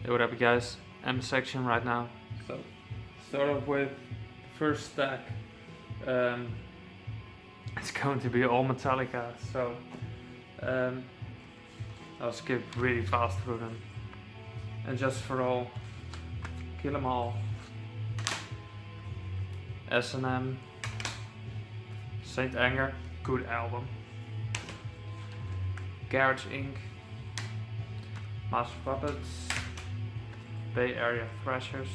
Hey, what up, guys? M section right now. So, start off with first stack. Um, it's going to be all Metallica, so I'll skip really fast through them. And just for all, Kill 'Em All, S&M, Saint Anger, good album. Garage Inc., Master Puppets, Bay Area Thrashers,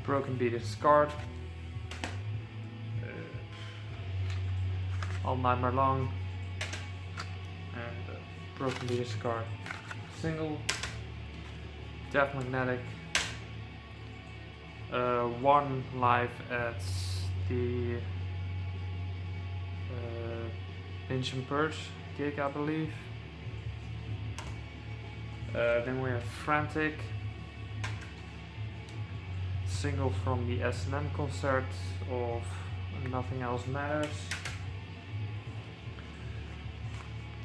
Broken Beat and Scarred, All Nightmare Long, and Broken Beat and Scarred. Single, Death Magnetic, one live at the Pinch and Purge gig, I believe. Then we have Frantic, single from the S&M concert of Nothing Else Matters.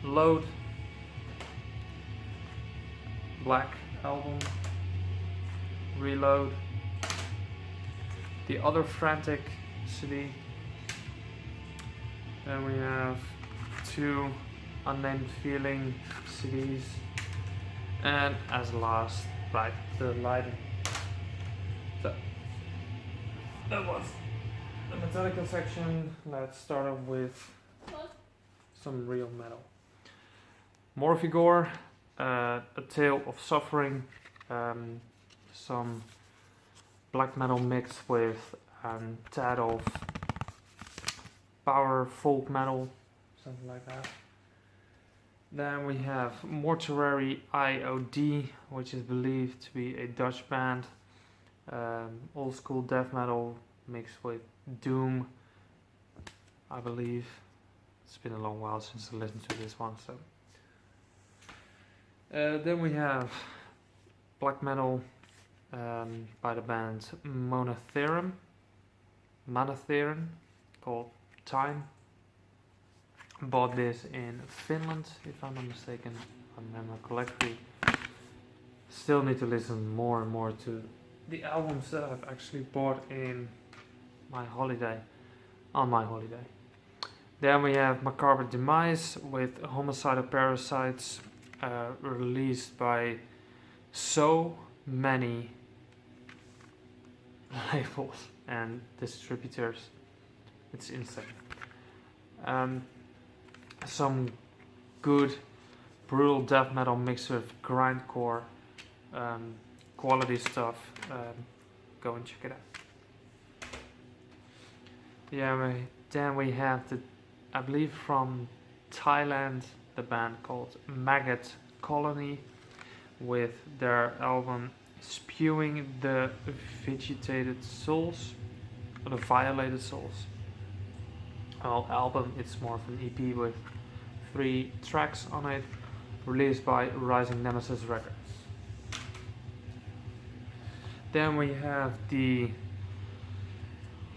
Load, Black album. Reload, the other Frantic CD. Then we have two Unnamed Feeling CDs. And as last, right, the lighting. So, that was the Metallica section. Let's start off with some real metal. Morphigore, A Tale of Suffering, some black metal mixed with a tad of power folk metal, something like that. Then we have Mortuary IOD, which is believed to be a Dutch band, old school death metal mixed with doom, I believe. It's been a long while since I listened to this one, so. Then we have black metal by the band Monotheron, called Time. Bought this in Finland, if I'm not mistaken, if I remember correctly. Still need to listen more and more to the albums that I've actually bought on my holiday. Then we have Macabre Demise with Homicidal Parasites, released by so many labels and distributors. It's insane. Some good brutal death metal mixed with grindcore, quality stuff. Go and check it out. Then we have I believe from Thailand, the band called Maggot Colony, with their album Spewing the Vegetated Souls, or the Violated Souls. Well, album, it's more of an EP with 3 tracks on it, released by Rising Nemesis Records. Then we have I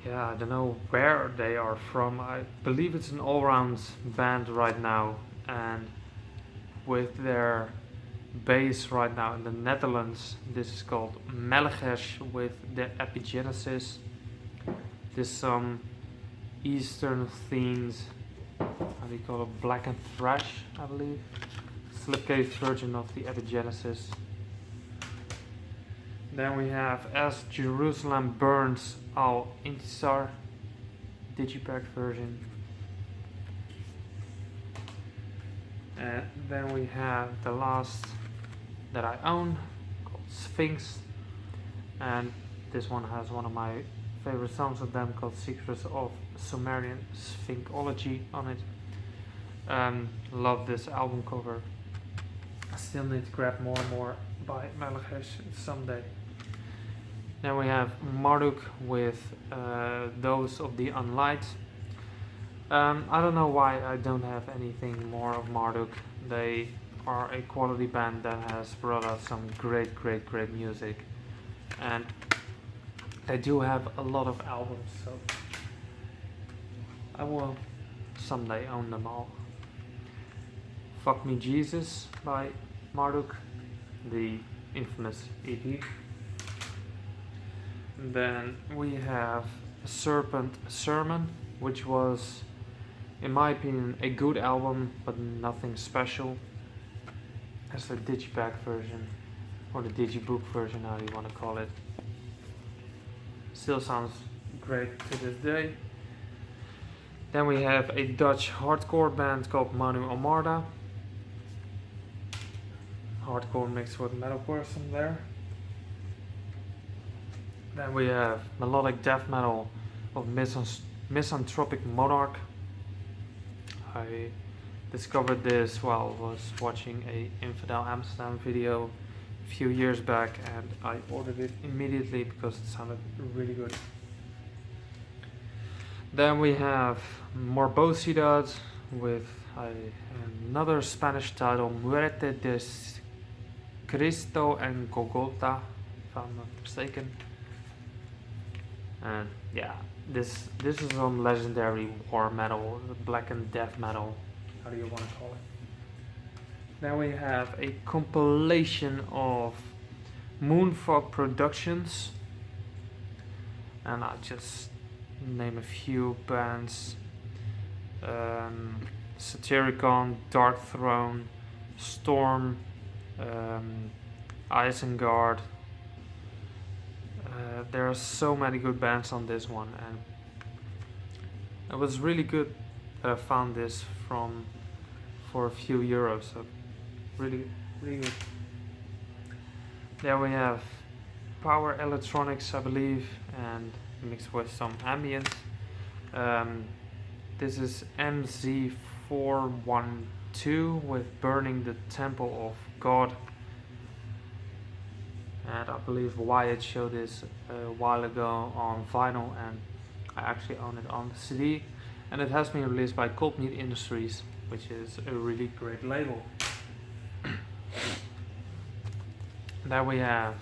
don't know where they are from. I believe it's an all-round band right now, and with their base right now in the Netherlands. This is called Melgesh with the Epigenesis. There's some Eastern themes, how do you call it, Black and Thrash, I believe. Slipcase version of the Epigenesis. Then we have As Jerusalem Burns Al Intisar, Digipack version. And then we have the last that I own, called Sphinx, and this one has one of my favorite songs of them called Secrets of Sumerian Sphinxology on it. Love this album cover. I still need to grab more and more by Melgesh someday. Then we have Marduk with Those of the Unlight. I don't know why I don't have anything more of Marduk. They are a quality band that has brought out some great music, and they do have a lot of albums, so I will someday own them all. Fuck Me Jesus by Marduk, the infamous EP. Then we have Serpent Sermon, which was, in my opinion, a good album, but nothing special. That's the digipack version, or the digibook version, how you want to call it. Still sounds great to this day. Then we have a Dutch hardcore band called Manu Amarda. Hardcore mixed with metalcore some there. Then we have melodic death metal of Misanthropic Monarch. I discovered this while I was watching a Infidel Amsterdam video a few years back, and I ordered it immediately because it sounded really good. Then we have Morbosidad with another Spanish title, Muerte de Cristo en Golgotha, if I'm not mistaken. And yeah, this is some legendary war metal, black and death metal, how do you want to call it. Then we have a compilation of Moonfog Productions, and I just name a few bands: Satyricon, Dark Throne, Storm, Isengard. There are so many good bands on this one, and it was really good that I found this for a few euros. So really good. Then we have Power Electronics, I believe, and mixed with some ambient. This is MZ412 with Burning the Temple of God. And I believe Wyatt showed this a while ago on vinyl, and I actually own it on the CD. And it has been released by Cold Meat Industries, which is a really great label. Then we have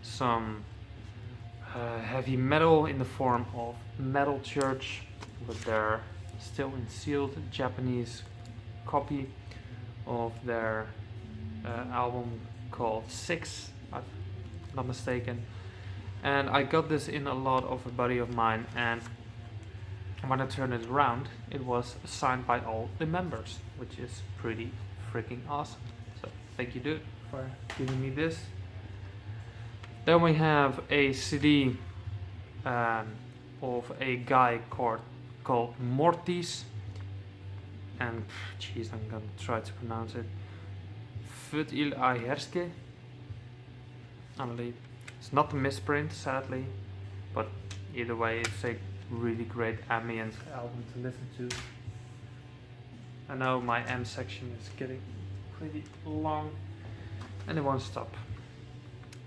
some heavy metal in the form of Metal Church with their still unsealed Japanese copy of their album called 6, if I'm not mistaken. And I got this in a lot of a buddy of mine, and when I turned it around, it was signed by all the members, which is pretty freaking awesome. So thank you, dude, for giving me this. Then we have a CD of a guy called Mortis, and jeez, I'm gonna try to pronounce it. Fut il Aherske, I believe. It's not a misprint, sadly, but either way, it's a really great ambient album to listen to. I know my M section is getting pretty long, and it won't stop.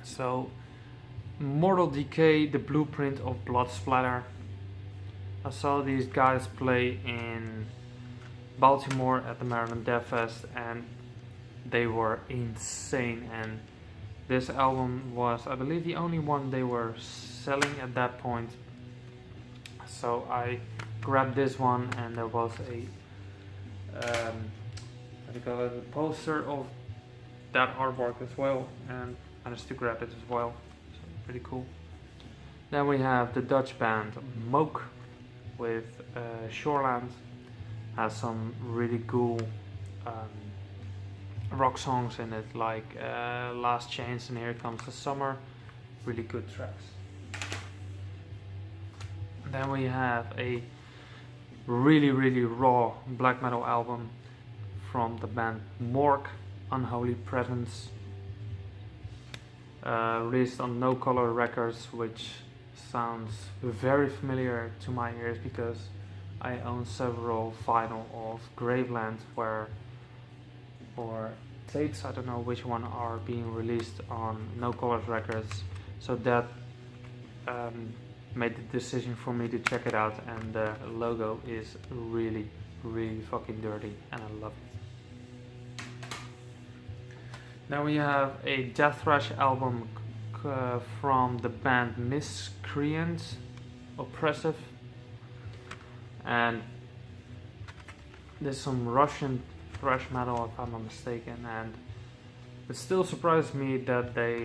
So, Mortal Decay, The Blueprint of Blood Splatter. I saw these guys play in Baltimore at the Maryland Death Fest, and they were insane. And this album was, I believe, the only one they were selling at that point. So I grabbed this one, and there was a a poster of that artwork as well, and managed to grab it as well. So pretty cool. Then we have the Dutch band Moke with Shoreland. Has some really cool rock songs in it, like Last Chance and Here Comes the Summer. Really good tracks. Then we have a really raw black metal album from the band Mork, Unholy Presence, released on No Color Records, which sounds very familiar to my ears because I own several vinyl of Graveland or tapes, I don't know which one, are being released on No Colors Records. So that made the decision for me to check it out, and the logo is really fucking dirty, and I love it. Now we have a death thrash album from the band Miscreant, Oppressive, and there's some Russian thrash metal, if I'm not mistaken, and It still surprises me that they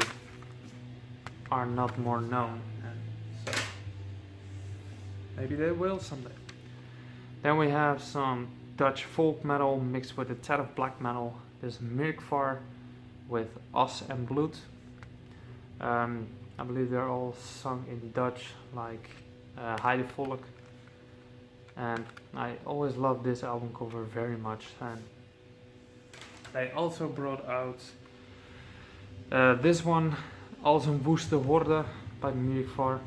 are not more known, and so maybe they will someday. Then we have some Dutch folk metal mixed with a tad of black metal. This Mirkvar with Os en Bloed. I believe they're all sung in Dutch, like Heide Volk. And I always loved this album cover very much. And they also brought out this one, Als een woeste horde by Mirkvar.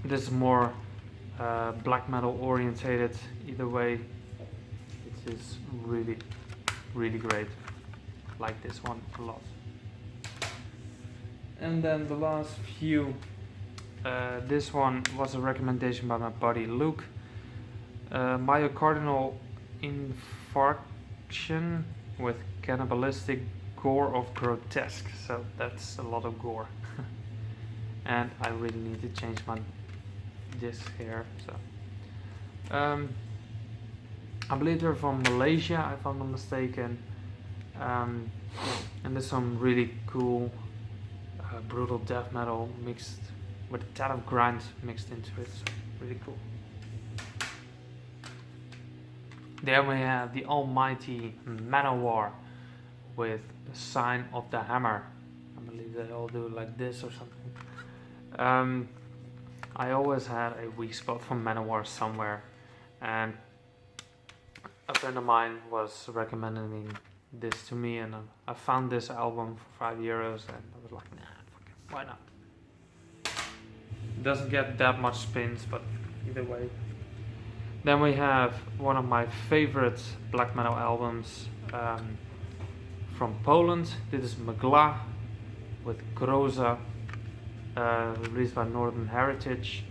This is more black metal orientated. Either way, it is really, really great. Like this one a lot. And then the last few, this one was a recommendation by my buddy Luke. Myocardial infarction with cannibalistic gore of grotesque. So that's a lot of gore. And I really need to change my disc here. So I believe they're from Malaysia, if I'm not mistaken. And there's some really cool brutal death metal mixed with a tad of grind mixed into it, so really cool. Then we have the almighty Manowar with the sign of the hammer. I believe they all do it like this or something. I always had a weak spot for Manowar somewhere, and a friend of mine was recommending this to me, and I found this album for €5 and I was like, nah, fuck it, why not? It doesn't get that much spins, but either way. Then we have one of my favorite black metal albums from Poland. This is Mgła with Groza, released by Northern Heritage.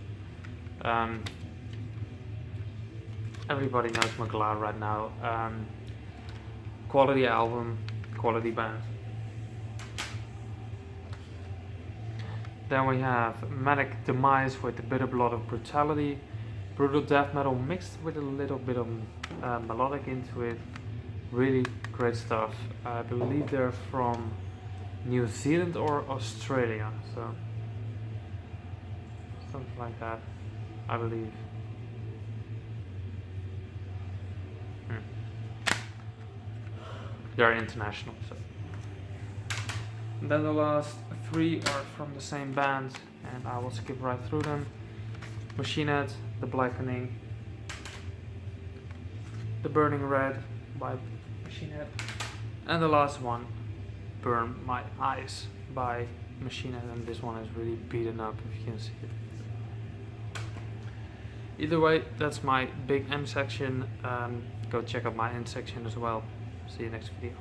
Everybody knows Mgła right now. Quality album, quality band. Then we have Manic Demise with a Bitter Blood of Brutality. Brutal death metal mixed with a little bit of melodic into it. Really great stuff. I believe they're from New Zealand or Australia, so something like that, I believe. They're international. So. And then the last three are from the same band, and I will skip right through them. Machine Head, The Blackening, The Burning Red by Machine Head, and the last one, Burn My Eyes by Machine Head, and this one is really beaten up, if you can see it. Either way, that's my big M section. Go check out my N section as well. See you next video.